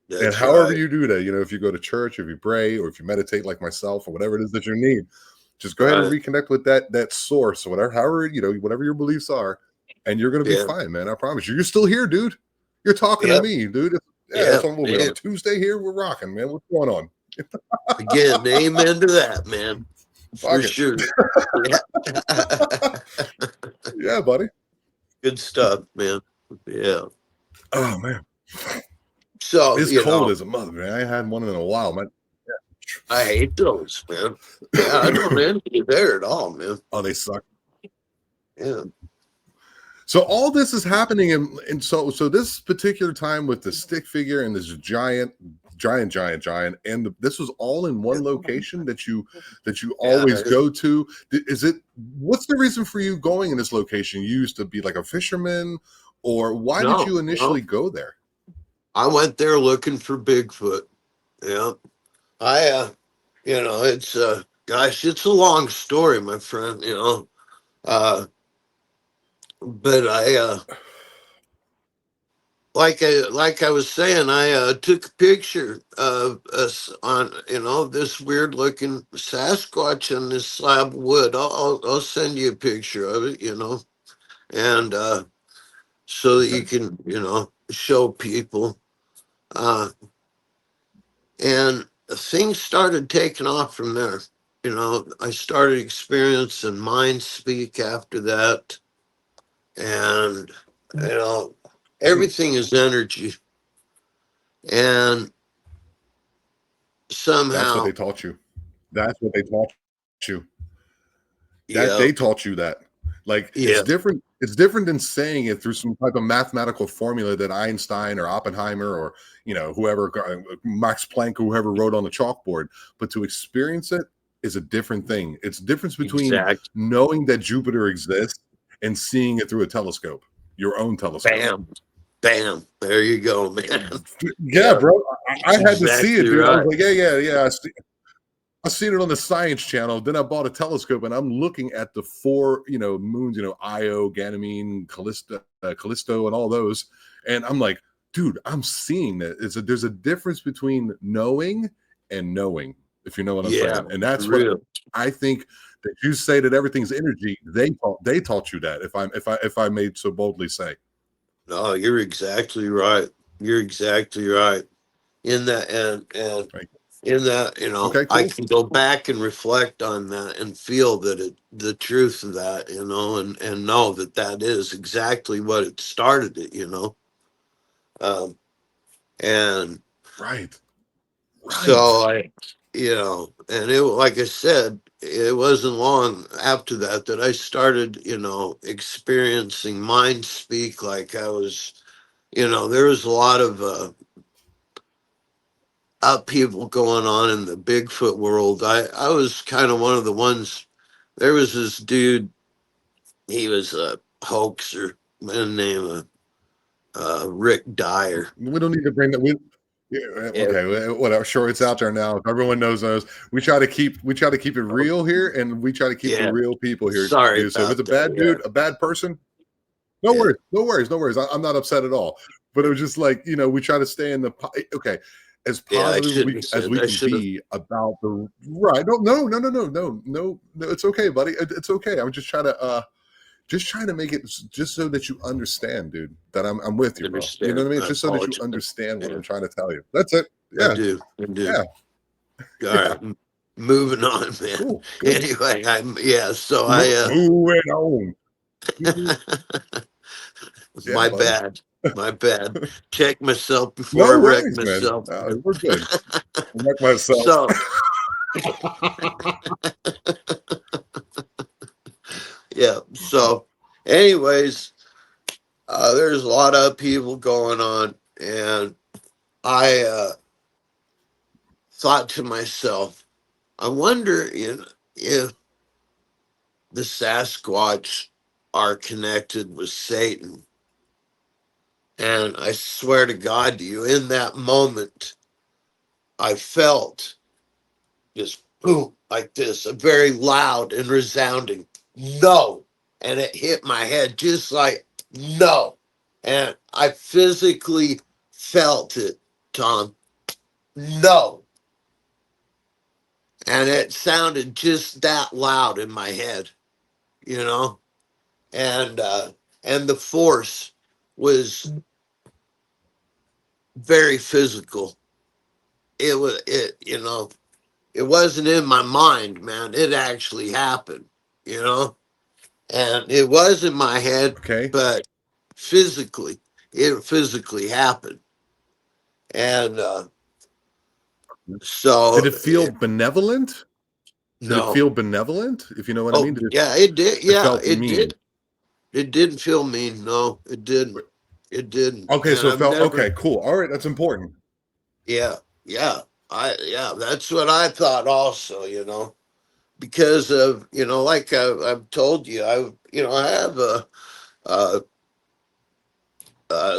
and That's however right. you do that, if you go to church, if you pray, or if you meditate like myself, or whatever it is that you need, just go ahead and Right. reconnect with that source, or whatever, however, whatever your beliefs are, and you're gonna be Yeah. fine, man. I promise you. You're still here, dude. You're talking to Yep. me, dude. Yeah, it's Yep. on what we on Yeah. a Tuesday here. We're rocking, man. What's going on? Again, amen to that, man. For Fuck it. sure. Yeah. Yeah, buddy. Good stuff, man. Yeah. Oh man. So, It's cold as a mother, man. I ain't had one in a while, man. I hate those, man. Yeah, I don't envy you there at all, man. Oh, they suck. Yeah. So all this is happening, and so this particular time with the stick figure and this giant, and this was all in one location that you Yeah. always go to. Is it? What's the reason for you going in this location? You used to be like a fisherman, or why did No, you no. initially go there? I went there looking for Bigfoot. Yeah. I it's gosh, it's a long story, my friend, but I was saying, I took a picture of us on, this weird looking Sasquatch on this slab of wood. I'll send you a picture of it, and so that Okay, you can, show people. Uh, and things started taking off from there. I started experiencing mind speak after that, and you know, everything is energy, and that's what somehow, they taught you. That's what they taught you. That yeah, they taught you that. Like it's yeah, different. It's different than saying it through some type of mathematical formula that Einstein or Oppenheimer or whoever Max Planck or whoever wrote on the chalkboard. But to experience it is a different thing. It's the difference between Exact. knowing that Jupiter exists and seeing it through a telescope, your own telescope. Bam. Bam. There you go, man. Yeah, Yeah, bro. I that's had to see it, exactly dude. I was right. like, yeah. I seen it on the Science Channel. Then I bought a telescope, and I'm looking at the four, moons, Io, Ganymede, Callisto, and all those. And I'm like, dude, I'm seeing that. There's a difference between knowing and knowing, if you know what I'm Yeah, saying. And that's what real. I think that you say that everything's energy. They taught you that. If I made so boldly say. No, you're exactly right. You're exactly right. In that and Right. in that, Okay, I cool. can go back and reflect on that and feel that the truth of that, and know that that is exactly what it started it. Um, and Right. Right. so and it, like I said, it wasn't long after that I started, experiencing mind speak. Like I was, there was a lot of upheaval going on in the Bigfoot world. I was kind of one of the ones. There was this dude. He was a hoaxer. Man, name Rick Dyer. We don't need to bring that. Yeah, Yeah, okay, whatever. Sure, it's out there now. Everyone knows those. We try to keep it real here, and we try to keep the yeah. real people here, Sorry dude. So if it's about a that. bad Yeah, dude, a bad person, no yeah. worries, no worries, no worries. I'm not upset at all. But it was just like we try to stay in the okay, as Yeah, I positive as shouldn't we have as said. we I can should have. be about the right. No, no, no, no, no, no, no, no. It's okay, buddy. It's okay. I'm just trying to make it just so that you understand, dude, that I'm with you, bro. You know Understand. what I mean? I Just so that you apologize. understand what Yeah, I'm trying to tell you. That's it. I Yeah. do. I do. Yeah. All Yeah. right. Moving on, man. Cool. Good. Anyway, I'm yeah. So Moving on. Yeah, my buddy. bad. My bad. Check myself before I No wreck worries, man. myself, man. We're good. I like myself. So yeah. So, anyways, there's a lot of upheaval going on, and I thought to myself, I wonder if the Sasquatch are connected with Satan. And I swear to God to you, in that moment, I felt just boom, like this, a very loud and resounding no. And it hit my head just like no. And I physically felt it, Tom. No. And it sounded just that loud in my head, you know? And and the force was very physical. It wasn't in my mind, man. It actually happened. And it was in my head, Okay. but physically, it physically happened. And Did so, it feel benevolent? Did it no. feel benevolent? If you know what I Oh, mean? yeah, it did. It Yeah, felt it mean? did. It didn't feel mean. No, it didn't. It didn't. Okay, And so it I've felt never, okay. Cool. All right, that's important. yeah, yeah. That's what I thought also, because of, like I've told you, I have uh,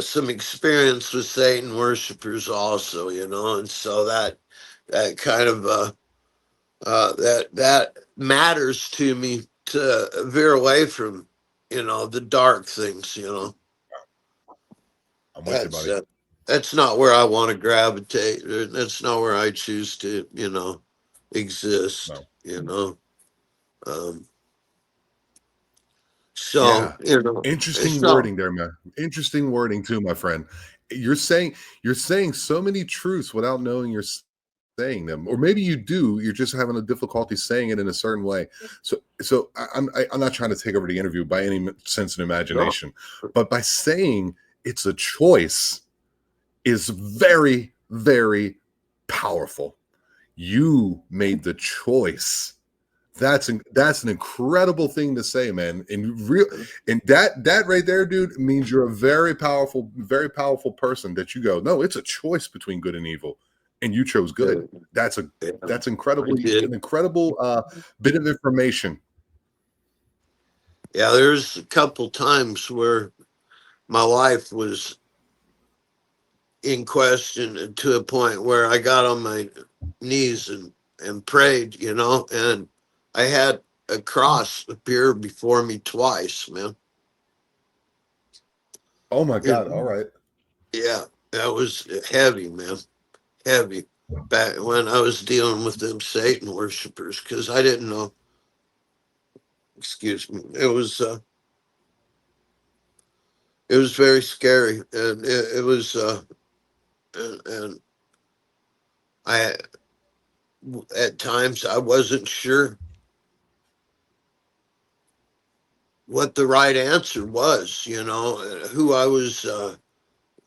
some experience with Satan worshipers also, and so that kind of that matters to me to veer away from the dark things. I'm with you, That's buddy. that's not where I want to gravitate. That's not where I choose to exist. No. Um, so Yeah. Interesting so wording there, man. Interesting wording too, my friend. You're saying you're saying so many truths without knowing you're saying them, or maybe you do. You're just having a difficulty saying it in a certain way. So I'm not trying to take over the interview by any sense of no, imagination, but by saying it's a choice is very, very powerful. You made the choice That's an incredible thing to say, man. And that right there, dude, means you're a very powerful person. That you go, no, it's a choice between good and evil, and you chose good. That's Yeah, I incredibly did. an incredible bit of information. Yeah, there's a couple times where my life was in question to a point where I got on my knees and prayed, and I had a cross appear before me twice, man. Oh my God! All You right, Yeah, that was heavy, man. Heavy. Back when I was dealing with them Satan worshipers, because I didn't know. Excuse me. It was very scary, and it was and I at times I wasn't sure what the right answer was. Who I was.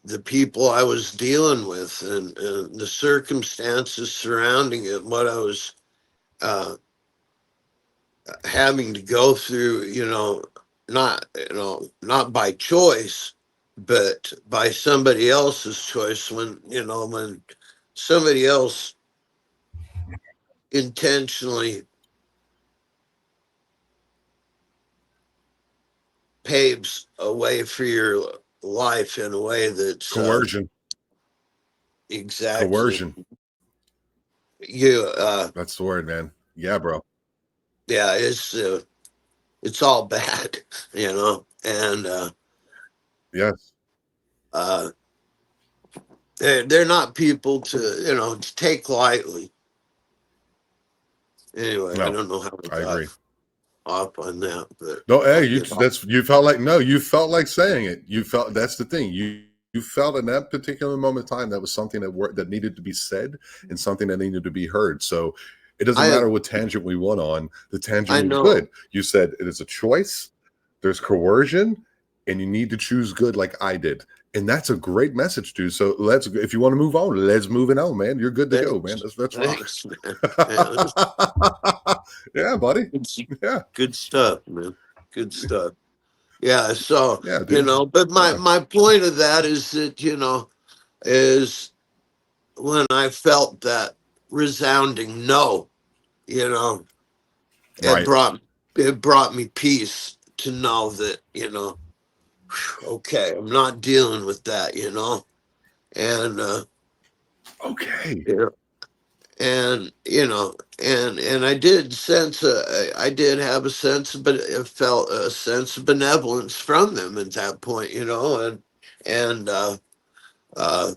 The people I was dealing with, and the circumstances surrounding it, what I was uh, having to go through, not by choice, but by somebody else's choice. When somebody else intentionally paves a way for your life in a way that's coercion, exactly coercion. you. That's the word, man. Yeah, bro. Yeah, it's all bad, and Yes. uh, they're not people to take lightly. Anyway, I No, don't know how I I got agree. off on that, but No, hey, I'll get off. you felt like no, you felt like saying it. You felt that's the thing. You felt in that particular moment in time that was something that needed to be said and something that needed to be heard. So it doesn't I matter what tangent we went on. The tangent I was know. good. You said it is a choice. There's coercion, and you need to choose good, like I did. And that's a great message, dude. So if you want to move on, let's move it on, man. You're good to go, man. Thanks, Let's rock. thanks, man. Yeah, this Yeah, buddy. is Yeah, good stuff, man. Good stuff. Yeah. So yeah, dude. but my Yeah. my point of that is that is when I felt that resounding no, you know, it Right. brought it brought me peace to know that okay, I'm not dealing with that, and Okay. yeah, and I did sense I did have a sense, but it felt a sense of benevolence from them at that point, and uh,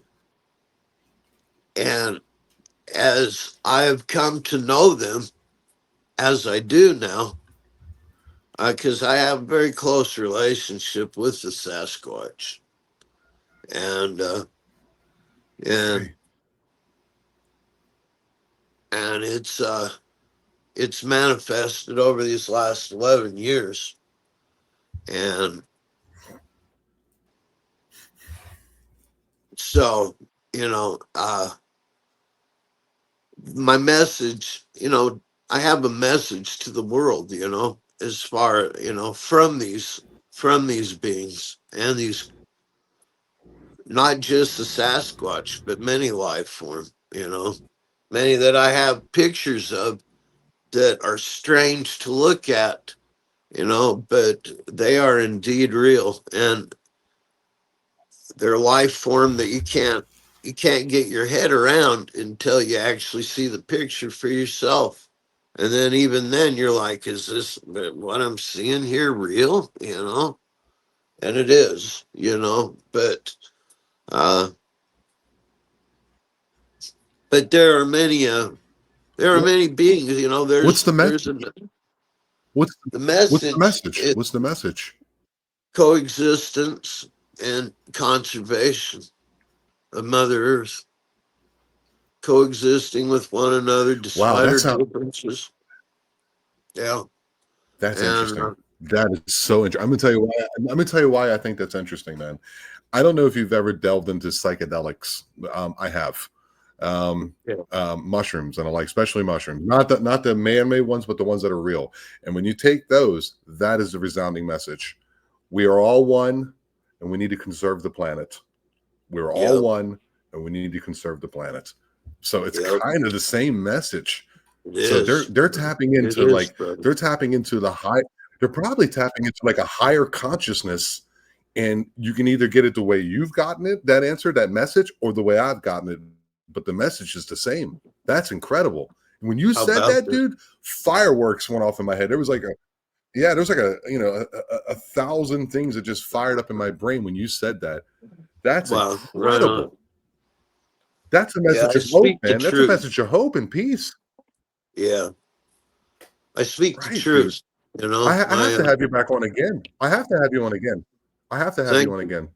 and as I've come to know them as I do now, because I have a very close relationship with the Sasquatch, and and Okay. and it's manifested over these last 11 years, and so my message, I have a message to the world, as far from these beings, and these, not just the Sasquatch, but many life form, many that I have pictures of that are strange to look at, but they are indeed real, and they're life form that you can't get your head around until you actually see the picture for yourself. And then even then you're like, is this what I'm seeing here real? And it is, uh but there are What, many beings, what's there's the there's message? a What's the what's the message message? is What's the message? coexistence and conservation of Mother Earth, coexisting with one another Wow, despite our differences. Yeah. that's And interesting. That is so interesting. I'm gonna tell you why I think that's interesting, man. I don't know if you've ever delved into psychedelics. I have. Yeah. Mushrooms and the like, especially mushrooms, not the man-made ones, but the ones that are real. And when you take those, that is the resounding message. We are all one, and we need to conserve the planet. We're all Yep. one, and we need to conserve the planet. So it's Yep. kind of the same message. It So is. they're tapping It into is, like brother. they're tapping into the high. They're probably tapping into like a higher consciousness, and you can either get it the way you've gotten it, that answer, that message, or the way I've gotten it. But the message is the same. That's incredible. When you How said about that, that? dude, fireworks went off in my head. There was like a thousand things that just fired up in my brain when you said that. That's Wow. Right on. incredible. That's a Yeah, message I of hope, speak the man. That's a truth. message of hope and peace. Yeah, I speak the Right, dude. truth. You know, I my have to have you back on again. I have to have you on again. I have to have you thank on you. again.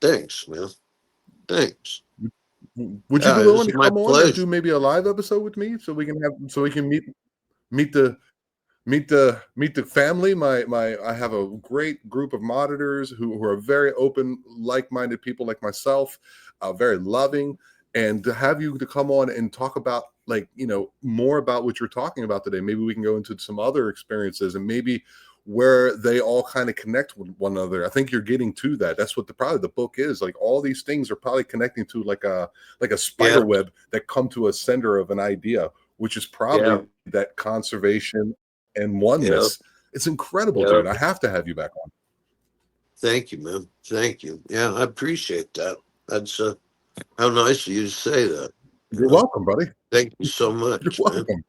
Thanks, man. Thanks. Would you be Yeah, willing it's to my come on and pleasure. do maybe a live episode with me so we can meet the meet the family. My I have a great group of monitors who are very open, like-minded people like myself, very loving, and to have you to come on and talk about like more about what you're talking about today. Maybe we can go into some other experiences and maybe where they all kind of connect with one another. I think you're getting to that. That's what probably the book is. Like all these things are probably connecting to like a spider Yeah, web that come to a center of an idea, which is yeah, probably that conservation and yeah, oneness. It's incredible, yeah. dude. I have to have you back on. Thank you, man. Thank you. Yeah, I appreciate that. That's how nice of you to say that. You You're know, welcome, buddy. thank you so You're much, man. welcome.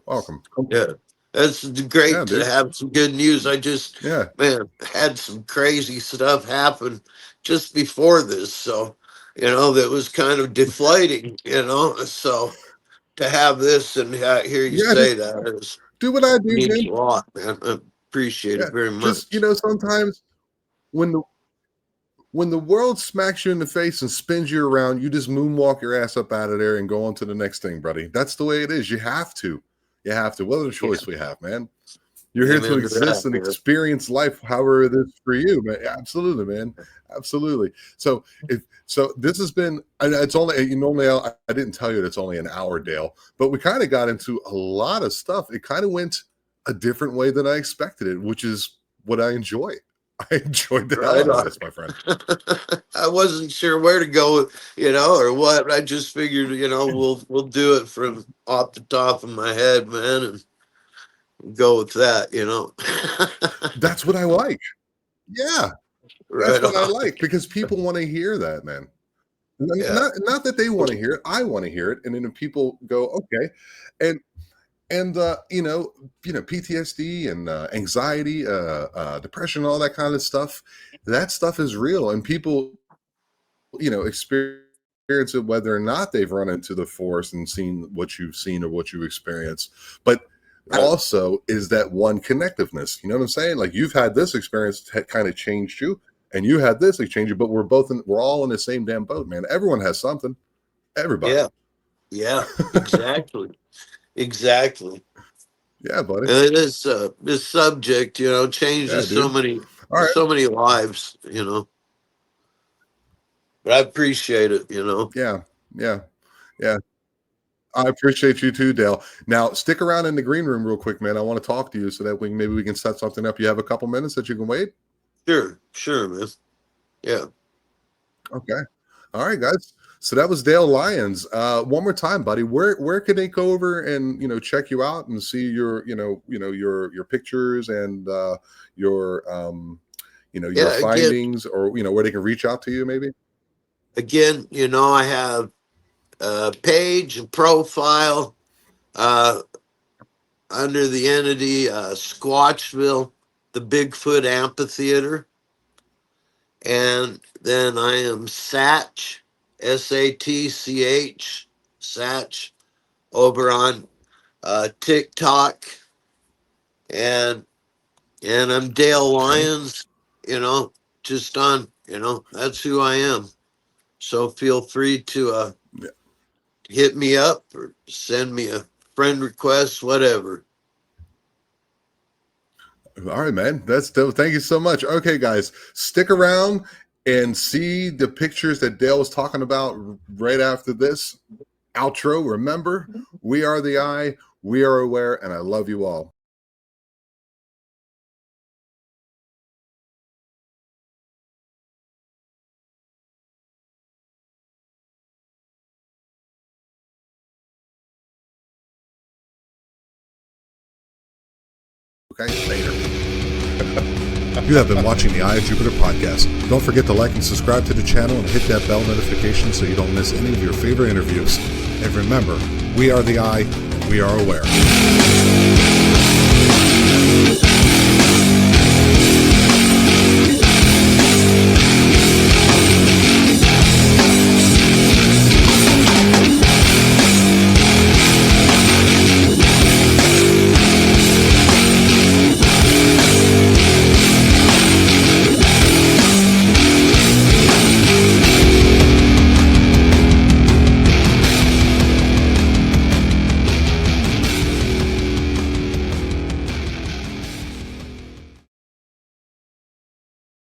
Welcome. Yeah, that's Yeah, great to dude. have some good news. I just, Yeah. man, had some crazy stuff happen just before this, so that was kind of deflating. So to have this and hear you Yeah, say just that do what I do, means man. a lot, man. I appreciate it Yeah. very Just, much. sometimes when the world smacks you in the face and spins you around, you just moonwalk your ass up out of there and go on to the next thing, buddy. That's the way it is. You have to. You have to. What other Yeah, choice we have, man? You're here to amen to exist that, and man. experience life however it is for you, man. Absolutely, man. Absolutely. So this has been, and it's only, normally I didn't tell you it's only an hour, Dale, but we kind of got into a lot of stuff. It kind of went a different way than I expected it, which is what I enjoy. I enjoyed the hell Right out of on. this, my friend. I wasn't sure where to go, or what. I just figured, we'll do it from off the top of my head, man, and go with that. That's what I like. Yeah, that's Right what I on. like because people want to hear that, man. Yeah. Not that they want to hear it. I want to hear it, and then people go, okay, and PTSD and anxiety, depression, all that kind of stuff. That stuff is real, and people experience it whether or not they've run into the forest and seen what you've seen or what you experience. But Right. also is that one connectiveness. You know what I'm saying? Like you've had this experience that kind of changed you, and you had this that changed you, but we're all in the same damn boat, man. Everyone has something. Everybody. Yeah. Yeah. Exactly. Exactly. Yeah, buddy. And it is this subject, Yeah, changes so dude. many All right. so many lives. But I appreciate it. Yeah. Yeah. Yeah. I appreciate you too, Dale. Now, stick around in the green room real quick, man. I want to talk to you so that maybe we can set something up. You have a couple minutes that you can wait? Sure, man. Yeah. Okay. All right, guys. So that was Dale Lyons. One more time, buddy. Where can they go over and check you out and see your pictures and your Yeah, again, findings, or where they can reach out to you maybe? I have a page, a profile, uh, under the entity Squatchville, the Bigfoot Amphitheater. And then I am Satch, Satch, Satch, over on TikTok. And I'm Dale Okay. Lyons, you know, just on, that's who I am. So feel free to Yeah. hit me up or send me a friend request, whatever. All right, man. Thank you so much. Okay, guys, stick around. and see the pictures that Dale was talking about right after this outro, remember, we are the eye, we are aware, and I love you all. Okay, later. You have been watching the Eye of Jupiter podcast. Don't forget to like and subscribe to the channel and hit that bell notification so you don't miss any of your favorite interviews. And remember, we are the Eye, and we are aware.